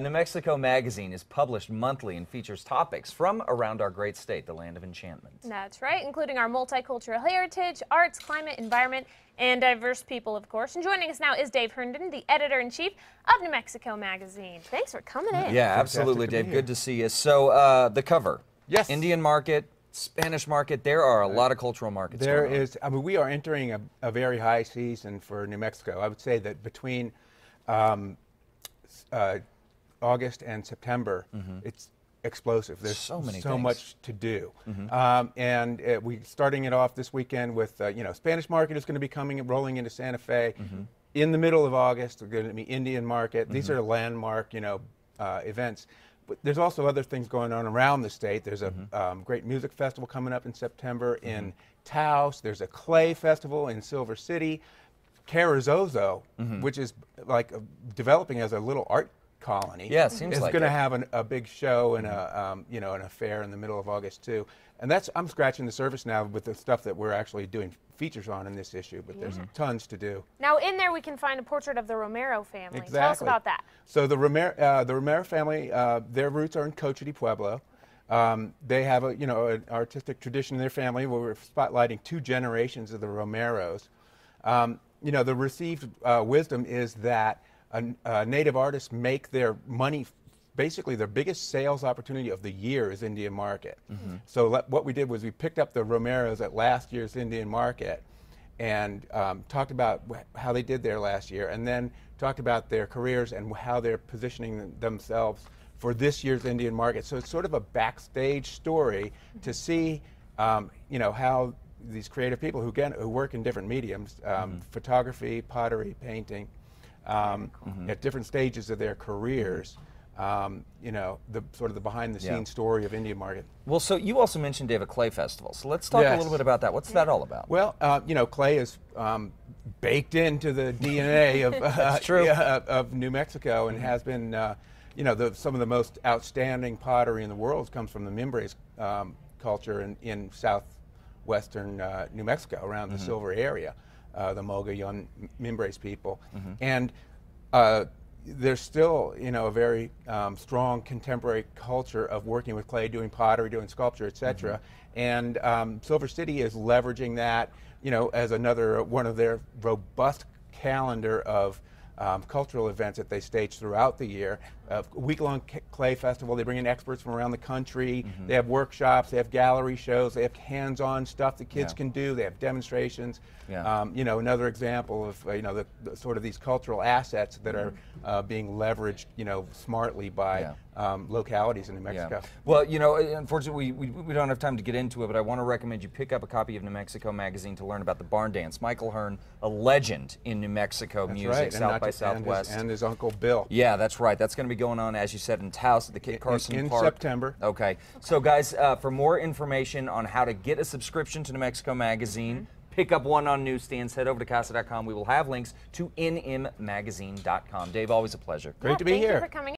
New Mexico Magazine is published monthly and features topics from around our great state, the land of enchantment. That's right, including our multicultural heritage, arts, climate, environment, and diverse people, of course. And joining us now is Dave Herndon, the editor-in-chief of New Mexico Magazine. Thanks for coming in. Yeah, absolutely, Dave. Good to see you. So, the cover. Yes. Indian market, Spanish market, there are a lot of cultural markets There going on. is, I mean, we are entering a very high season for New Mexico. I would say that between August and September, it's explosive. There's so many so things. much to do. And we're starting it off this weekend with, Spanish market is going to be rolling into Santa Fe. In the middle of August, we're going to be Indian market. These are landmark, events. But there's also other things going on around the state. There's a great music festival coming up in September in Taos. There's a clay festival in Silver City. Carrizozo, which is like developing as a little art colony. Yeah, it seems like going to it. have a big show and an affair in the middle of August too. And I'm scratching the surface now with the stuff that we're actually doing features on in this issue, but there's tons to do. Now, in there we can find a portrait of the Romero family. Exactly. Tell us about that. So the Romero family, their roots are in Cocha de Pueblo. They have an artistic tradition in their family where we're spotlighting 2 generations of the Romeros. The received wisdom is that native artists make their money. Basically, their biggest sales opportunity of the year is Indian market. So what we did was we picked up the Romeros at last year's Indian market and talked about how they did there last year, and then talked about their careers and how they're positioning themselves for this year's Indian market. So it's sort of a backstage story to see, how these creative people who work in different mediums, photography, pottery, painting, at different stages of their careers, the sort of the behind-the-scenes story of Indian market. Well, so you also mentioned, Dave, a clay festival. So let's talk a little bit about that. What's that all about? Well, clay is baked into the DNA of New Mexico and has been, some of the most outstanding pottery in the world comes from the Mimbres culture in southwestern New Mexico, around the Silver area, the Mogollon Mimbres people. And there's still, a very strong contemporary culture of working with clay, doing pottery, doing sculpture, etc. And Silver City is leveraging that, as another one of their robust calendar of cultural events that they stage throughout the year. A week-long clay festival. They bring in experts from around the country. They have workshops. They have gallery shows. They have hands-on stuff the kids can do. They have demonstrations. Another example of the sort of these cultural assets that are being leveraged smartly by localities in New Mexico. Well, unfortunately we don't have time to get into it, but I want to recommend you pick up a copy of New Mexico Magazine to learn about the barn dance. Michael Hearn, a legend in New Mexico music, South by Southwest. And his uncle Bill. Yeah, that's right. That's going to be going on, as you said, in Taos at the Kit Carson Park. In September. Okay. So, guys, for more information on how to get a subscription to New Mexico Magazine, pick up one on newsstands, head over to casa.com. We will have links to nmmagazine.com. Dave, always a pleasure. Great to be here. Thank you for coming.